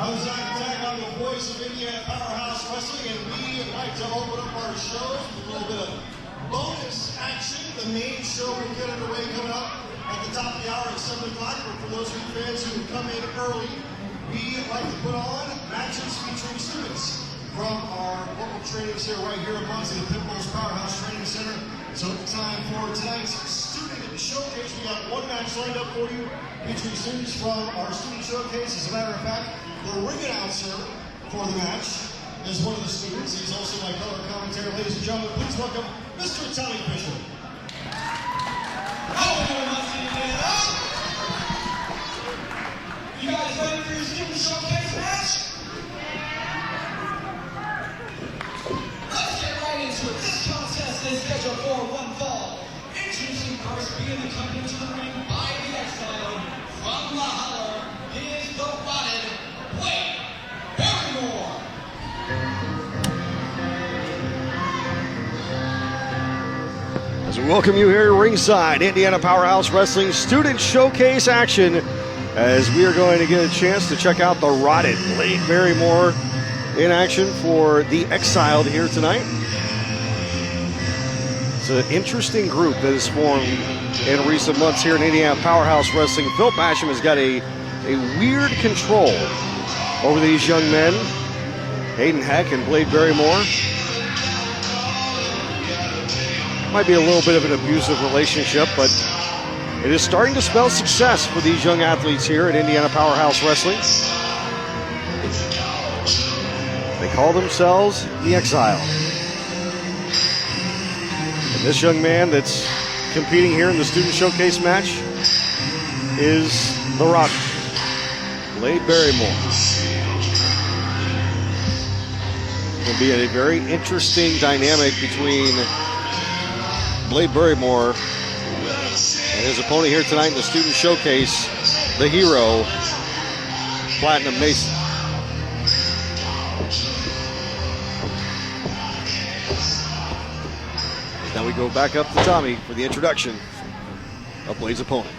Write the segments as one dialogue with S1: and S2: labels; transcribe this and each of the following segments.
S1: I'm Zach Tag, I'm the voice of Indiana Powerhouse Wrestling, and we like to open up our shows with a little bit of bonus action. The main show will get underway coming up at the top of the hour at 7 o'clock. But for those of you fans who come in early, we like to put on matches featuring students from our local trainings here, right here in Muncie, the Pitbull's Powerhouse Training Center. So it's time for tonight's student showcase. We got one match lined up for you featuring students from our student showcase. As a matter of fact, the ring announcer for the match is one of the students. He's also my color commentator. Ladies and gentlemen, please welcome Mr. Tommy Fisher.
S2: You guys ready for your student showcase match? Let's get right into it. This contest is scheduled for one fall. Introducing first, being accompanied to the ring by the exile from La Holler, is the rotted Berrymore.
S3: As we welcome you here ringside, Indiana Powerhouse Wrestling Student Showcase action, as we are going to get a chance to check out the rotted Blade Berrymore in action for the Exiled here tonight. It's an interesting group that has formed in recent months here in Indiana Powerhouse Wrestling. Phil Basham has got a weird control over these young men, Hayden Heck and Blade Berrymore. Might be a little bit of an abusive relationship, but it is starting to spell success for these young athletes here at Indiana Powerhouse Wrestling. They call themselves the Exile. And this young man that's competing here in the Student Showcase match is the Rock, Blade Berrymore. It'll be a very interesting dynamic between Blade Berrymore and his opponent here tonight in the Student Showcase, the hero, Platinum Mason. Now we go back up to Tommy for the introduction of Blade's opponent.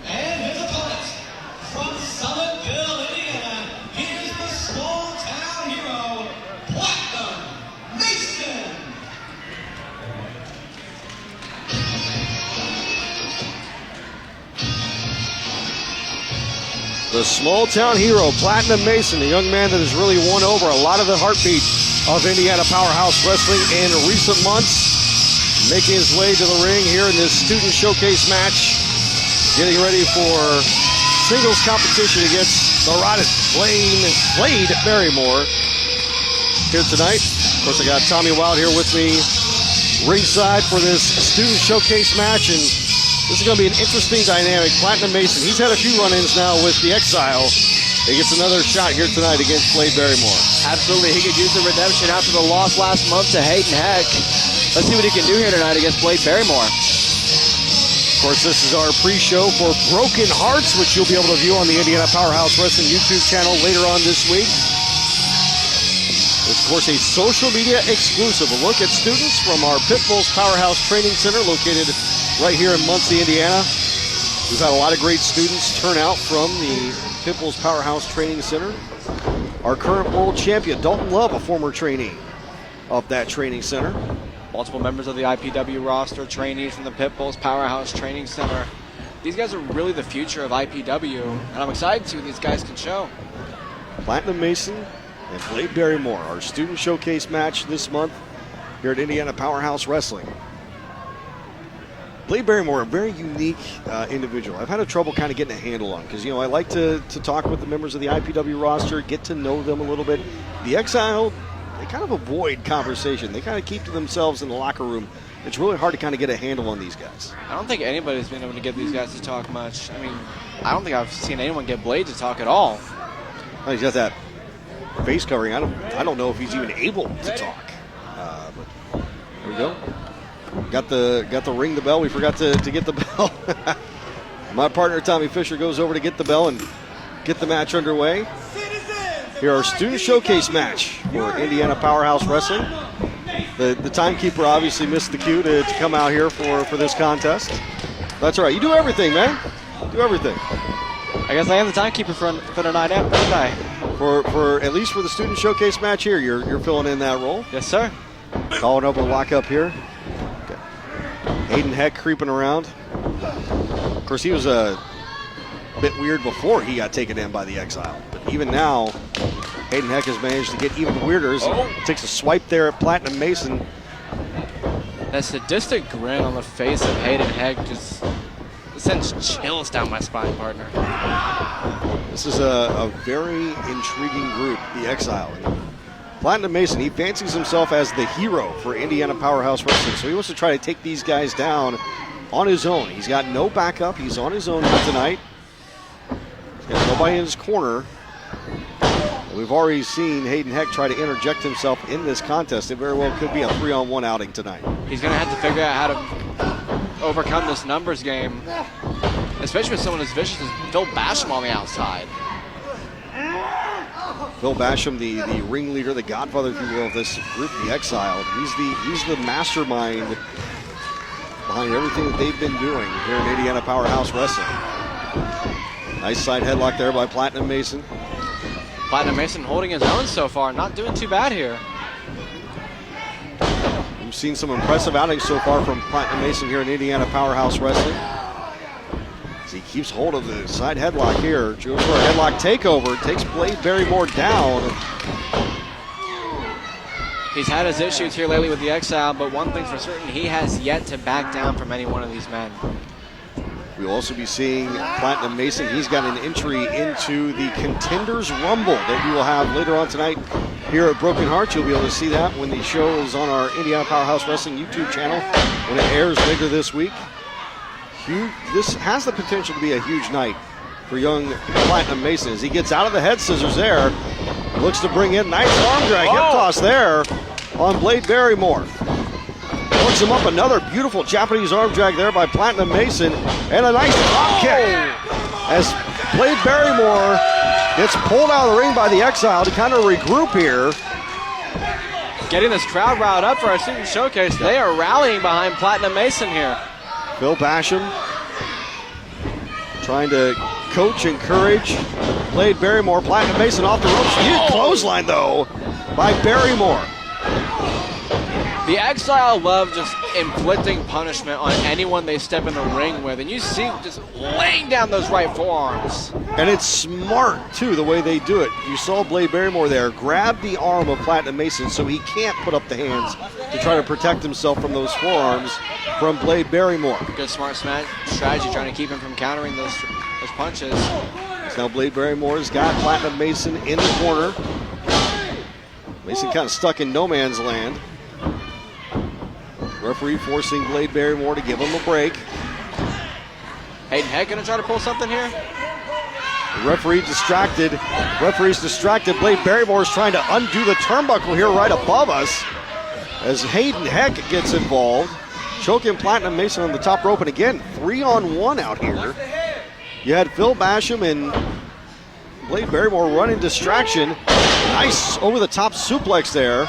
S2: And his opponent, from Summitville, Indiana, he is the small-town hero, Platinum Mason.
S3: The small-town hero, Platinum Mason, a young man that has really won over a lot of the heartbeat of Indiana Powerhouse Wrestling in recent months, making his way to the ring here in this Student Showcase match, getting ready for singles competition against the rotted Blade Berrymore here tonight. Of course, I got Tommy Wild here with me ringside for this Student Showcase match, and this is going to be an interesting dynamic. Platinum Mason, he's had a few run-ins now with the Exile. He gets another shot here tonight against Blade Berrymore.
S4: Absolutely, he could use the redemption after the loss last month to Hayden Heck. Let's see what he can do here tonight against Blade Berrymore.
S3: Of course, this is our pre-show for Broken Hearts, which you'll be able to view on the Indiana Powerhouse Wrestling YouTube channel later on this week. This, of course, a social media exclusive. A look at students from our Pitbull's Powerhouse Training Center located right here in Muncie, Indiana. We've had a lot of great students turn out from the Pitbull's Powerhouse Training Center. Our current world champion, Dalton Love, a former trainee of that training center.
S4: Multiple members of the IPW roster, trainees from the Pitbull's Powerhouse Training Center. These guys are really the future of IPW, and I'm excited to see what these guys can show.
S3: Platinum Mason and Blade Berrymore, our student showcase match this month here at Indiana Powerhouse Wrestling. Blade Berrymore, a very unique individual. I've had a trouble kind of getting a handle on because, you know, I like to talk with the members of the IPW roster, get to know them a little bit. The Exile, they kind of avoid conversation. They kind of keep to themselves in the locker room. It's really hard to kind of get a handle on these guys.
S4: I don't think anybody's been able to get these guys to talk much. I mean, I don't think I've seen anyone get Blade to talk at all.
S3: Oh, he's got that face covering. I don't know if he's even able to talk. But there we go. Got the ring the bell. We forgot to get the bell. My partner Tommy Fisher goes over to get the bell and get the match underway. Here our student showcase match for Indiana Powerhouse Wrestling. The timekeeper obviously missed the cue to come out here for this contest. That's all right. You do everything, man. Do everything.
S4: I guess I am the timekeeper for tonight, don't I?
S3: For at least for the student showcase match here, you're filling in that role.
S4: Yes, sir.
S3: Calling up a lock up here. Hayden Heck creeping around. Of course, he was a bit weird before he got taken in by the Exile. But even now, Hayden Heck has managed to get even weirder. He takes a swipe there at Platinum Mason.
S4: That sadistic grin on the face of Hayden Heck just sends chills down my spine, partner.
S3: This is a very intriguing group, the Exile. Platinum Mason, he fancies himself as the hero for Indiana Powerhouse Wrestling, so he wants to try to take these guys down on his own. He's got no backup. He's on his own here tonight. He's got nobody in his corner. We've already seen Hayden Heck try to interject himself in this contest. It very well could be a 3-on-1 outing tonight. He's
S4: going to have to figure out how to overcome this numbers game, especially with someone as vicious as Phil Basham on the outside.
S3: Phil Basham, the ringleader, the godfather, if you will, of this group, the Exile. He's the mastermind behind everything that they've been doing here in Indiana Powerhouse Wrestling. Nice side headlock there by Platinum Mason.
S4: Platinum Mason holding his own so far, not doing too bad here.
S3: We've seen some impressive outings so far from Platinum Mason here in Indiana Powerhouse Wrestling. As he keeps hold of the side headlock here. Goes for a headlock takeover. Takes Blade Berrymore down.
S4: He's had his issues here lately with the Exile, but one thing's for certain, he has yet to back down from any one of these men.
S3: We'll also be seeing Platinum Mason. He's got an entry into the Contenders Rumble that we will have later on tonight here at Broken Hearts. You'll be able to see that when the show is on our Indiana Powerhouse Wrestling YouTube channel when it airs later this week. This has the potential to be a huge night for young Platinum Mason as he gets out of the head scissors there. Looks to bring in nice arm drag, hip toss there on Blade Berrymore. Hooks him up, another beautiful Japanese arm drag there by Platinum Mason, and a nice drop kick as Blade Berrymore gets pulled out of the ring by the Exile to kind of regroup here.
S4: Getting this crowd riled up for our student showcase. They are rallying behind Platinum Mason here.
S3: Phil Basham trying to coach, encourage Blade Berrymore. Platinum Mason off the ropes. Huge clothesline though by Berrymore.
S4: The Exile love just inflicting punishment on anyone they step in the ring with, and you see just laying down those right forearms.
S3: And it's smart, too, the way they do it. You saw Blade Berrymore there grab the arm of Platinum Mason so he can't put up the hands to try to protect himself from those forearms from Blade Berrymore.
S4: Good smart strategy trying to keep him from countering those punches.
S3: So now Blade Barrymore's got Platinum Mason in the corner. Mason kind of stuck in no man's land. Referee forcing Blade Berrymore to give him a break.
S4: Hayden Heck gonna try to pull something here?
S3: The referee distracted. Referee's distracted. Blade Berrymore's trying to undo the turnbuckle here right above us as Hayden Heck gets involved. Choking Platinum Mason on the top rope, and again, 3-on-1 out here. You had Phil Basham and Blade Barrymore running distraction. Nice over-the-top suplex there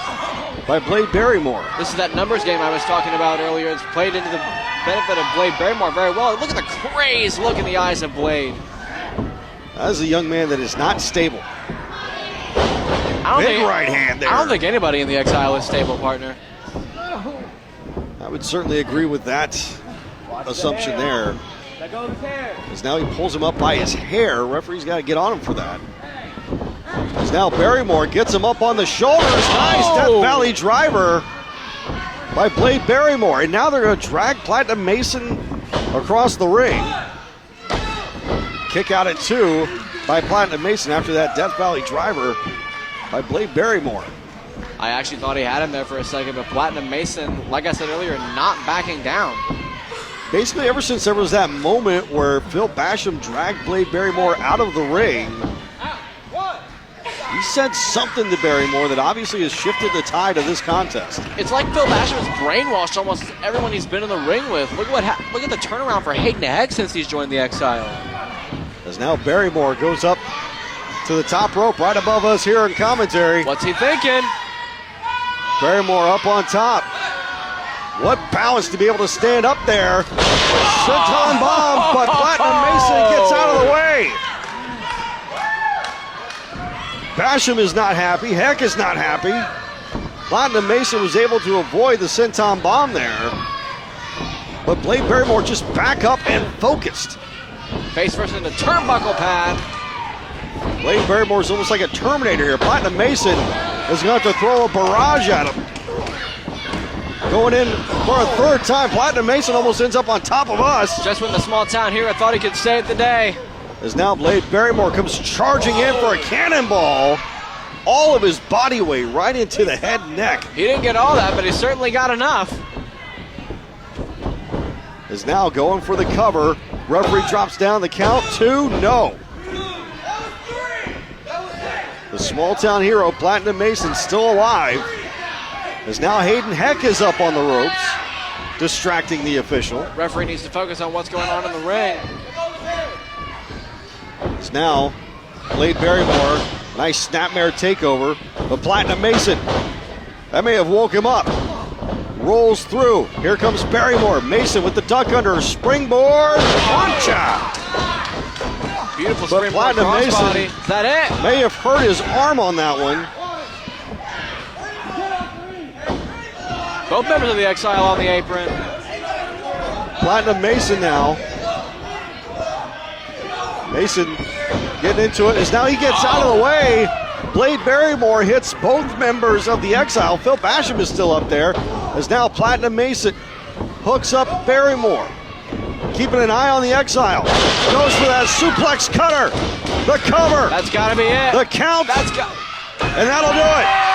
S3: by Blade Barrymore.
S4: This is that numbers game I was talking about earlier. It's played into the benefit of Blade Barrymore very well. Look at the crazed look in the eyes of Blade.
S3: That is a young man that is not stable. Big right hand there.
S4: I don't think anybody in the Exile is stable, partner.
S3: I would certainly agree with that assumption there. As now he pulls him up by his hair. Referee's got to get on him for that. As now Barrymore gets him up on the shoulders. Nice Death Valley driver by Blade Barrymore. And now they're going to drag Platinum Mason across the ring. Kick out at 2 by Platinum Mason after that Death Valley driver by Blade Barrymore.
S4: I actually thought he had him there for a second, but Platinum Mason, like I said earlier, not backing down.
S3: Basically, ever since there was that moment where Phil Basham dragged Blade Barrymore out of the ring, he said something to Barrymore that obviously has shifted the tide of this contest.
S4: It's like Phil Basham has brainwashed almost everyone he's been in the ring with. Look at the turnaround for Hayden Heck since he's joined the Exile.
S3: As now Barrymore goes up to the top rope right above us here in commentary.
S4: What's he thinking?
S3: Barrymore up on top. What balance to be able to stand up there. Senton bomb, but Platinum Mason gets out of the way. Basham is not happy. Heck is not happy. Platinum Mason was able to avoid the senton bomb there. But Blade Berrymore just back up and focused.
S4: Face first in the turnbuckle pad.
S3: Blade Barrymore is almost like a Terminator here. Platinum Mason is going to have to throw a barrage at him. Going in for a third time. Platinum Mason almost ends up on top of us.
S4: Just when the small town hero thought he could save the day.
S3: As now Blade Barrymore comes charging in for a cannonball. All of his body weight right into the head and neck.
S4: He didn't get all that, but he certainly got enough.
S3: Is now going for the cover. Referee drops down the count. 2, no. The small town hero, Platinum Mason, still alive. As now Hayden Heck is up on the ropes, distracting the official.
S4: Referee needs to focus on what's going on in the ring.
S3: It's now Blade Barrymore. Nice snapmare takeover. But Platinum Mason, that may have woke him up. Rolls through. Here comes Barrymore. Mason with the duck under. Springboard. Plancha.
S4: Beautiful
S3: But
S4: springboard
S3: Platinum
S4: crossbody.
S3: Mason
S4: Is that it?
S3: may have hurt his arm on that one.
S4: Both members of the Exile on the apron.
S3: Platinum Mason now. Mason getting into it as now he gets out of the way. Blade Barrymore hits both members of the Exile. Phil Basham is still up there. As now Platinum Mason hooks up Barrymore. Keeping an eye on the Exile. Goes for that suplex cutter. The cover.
S4: That's got to be it.
S3: The count. And that'll do it.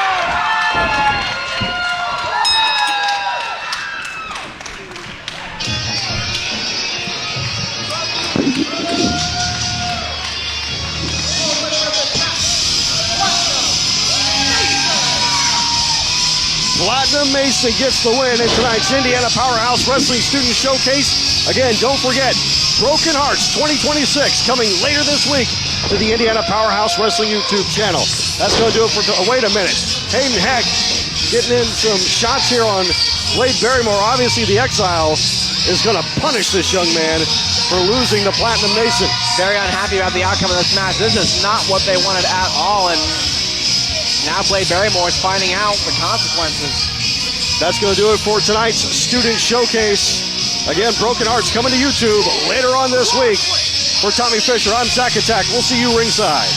S3: Platinum Mason gets the win in tonight's Indiana Powerhouse Wrestling Student Showcase. Again, don't forget, Broken Hearts 2026 coming later this week to the Indiana Powerhouse Wrestling YouTube channel. That's going to do it for, wait a minute. Hayden Heck getting in some shots here on Blade Barrymore. Obviously the Exile is going to punish this young man for losing to Platinum Mason.
S4: Very unhappy about the outcome of this match. This is not what they wanted at all, and now Blade Barrymore is finding out the consequences.
S3: That's going to do it for tonight's Student Showcase. Again, Broken Hearts coming to YouTube later on this week. For Tommy Fisher, I'm Zach Attack. We'll see you ringside.